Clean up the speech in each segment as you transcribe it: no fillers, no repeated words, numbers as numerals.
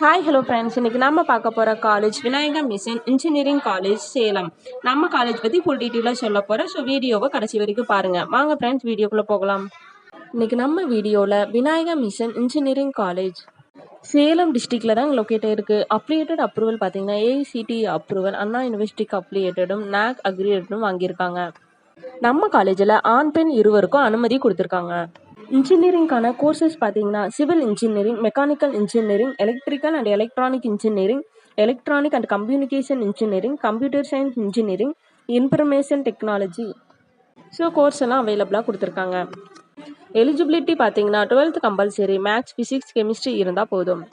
Hi hello friends, இன்னைக்கு நம்ம பார்க்க போகிற college Vinayaka mission engineering college Salem. நம்ம காலேஜ் பற்றி ஃபுல் டீட்டெயிலாக சொல்ல போகிறோம். ஸோ வீடியோவை கடைசி வரைக்கும் பாருங்கள். வாங்க ஃப்ரெண்ட்ஸ், வீடியோக்குள்ளே போகலாம். இன்னைக்கு நம்ம வீடியோவில் Vinayaka mission engineering college Salem டிஸ்ட்ரிக்டில் தான் லொக்கேட் இருக்குது. அப்ளிகேட்டட் அப்ரூவல் பார்த்தீங்கன்னா ஏஐசிடி அப்ரூவல், அண்ணா யூனிவர்சிட்டிக்கு அப்ளிகேட்டடும் நாக் அக்ரிடேட்டும் வாங்கியிருக்காங்க. நம்ம காலேஜில் ஆண் பெண் இருவருக்கும் அனுமதி கொடுத்துருக்காங்க. இன்ஜினியரிங்கான கோர்சஸ் பார்த்தீங்கன்னா civil engineering, mechanical engineering, electrical and electronic engineering, electronic and communication engineering, computer science engineering, information technology. So course எல்லாம் அவைலபிளாக கொடுத்துருக்காங்க. எலிஜிபிலிட்டி பார்த்தீங்கன்னா 12th compulsory, maths, physics, chemistry இருந்தால் போதும்.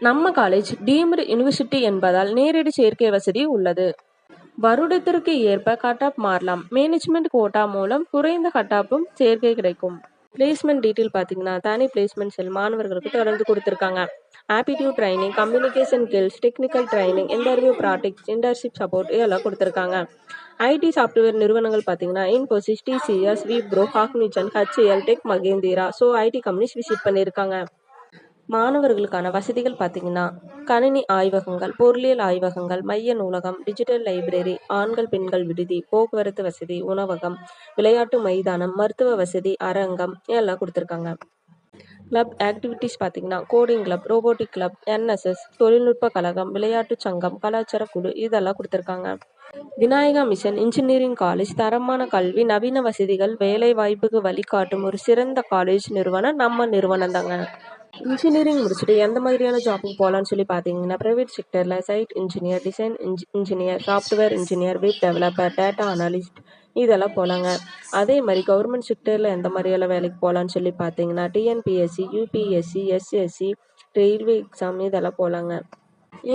நம்ம காலேஜ் டீம்டு யூனிவர்சிட்டி என்பதால் நேரடி சேர்க்கை வசதி உள்ளது. வருடத்திற்கு ஏற்ப கட் ஆஃப் மாறலாம். மேனேஜ்மெண்ட் கோட்டா மூலம் குறைந்த கட் ஆஃபும் சேர்க்கை கிடைக்கும். பிளேஸ்மெண்ட் டீட்டெயில் பார்த்தீங்கன்னா தனி பிளேஸ்மெண்ட் செல் மாணவர்களுக்கு தொடர்ந்து கொடுத்துருக்காங்க. Aptitude training, communication skills, technical training, interview practice, internship support இதெல்லாம் கொடுத்துருக்காங்க. ஐடி சாஃப்ட்வேர் நிறுவனங்கள் பார்த்தீங்கன்னா Infosys, TCS, Wipro, Cognizant, HAL, Tech Mahindra. So IT companies visit பண்ணியிருக்காங்க. மாணவர்களுக்கான வசதிகள் பார்த்தீங்கன்னா கணினி ஆய்வகங்கள், பொருளியல் ஆய்வகங்கள், மைய நூலகம், டிஜிட்டல் லைப்ரரி, ஆண்கள் பெண்கள் விடுதி, போக்குவரத்து வசதி, உணவகம், விளையாட்டு மைதானம், மருத்துவ வசதி, அரங்கம் எல்லாம் கொடுத்துருக்காங்க. கிளப் ஆக்டிவிட்டிஸ் பார்த்தீங்கன்னா coding club, robotic club, NSS, தொழில்நுட்ப கழகம், விளையாட்டு சங்கம், கலாச்சார குழு இதெல்லாம் கொடுத்துருக்காங்க. விநாயகா மிஷன் இன்ஜினியரிங் காலேஜ் தரமான கல்வி, நவீன வசதிகள், வேலை வாய்ப்புக்கு வழிகாட்டும் ஒரு சிறந்த காலேஜ் நிறுவனம் நம்ம நிறுவனம் தாங்க. இன்ஜினியரிங் முடிச்சுட்டு எந்த மாதிரியான ஜாப்புக்கு போகலான்னு சொல்லி பார்த்தீங்கன்னா ப்ரைவேட் செக்டரில் site engineer, design engineer, software engineer, web developer, data analyst இதெல்லாம் போகலாங்க. அதே மாதிரி கவர்மெண்ட் செக்டரில் எந்த மாதிரியெல்லாம் வேலைக்கு போகலான்னு சொல்லி பார்த்தீங்கன்னா TNPSC, UPSC, SSC, railway exam இதெல்லாம் போகலாங்க.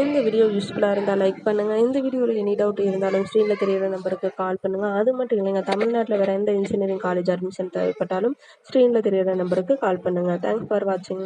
இந்த வீடியோ யூஸ்ஃபுல்லாக இருந்தால் லைக் பண்ணுங்கள். இந்த வீடியோவில் எனி டவுட் இருந்தாலும் ஸ்க்ரீனில் தெரியிற நம்பருக்கு கால் பண்ணுங்கள். அது மட்டும் இல்லைங்க, தமிழ்நாட்டில் வேறு எந்த இன்ஜினியரிங் காலேஜ் அட்மிஷன் தேவைப்பட்டாலும் ஸ்க்ரீனில் தெரியிற நம்பருக்கு கால் பண்ணுங்கள். தேங்க்ஸ் ஃபார் வாட்சிங்.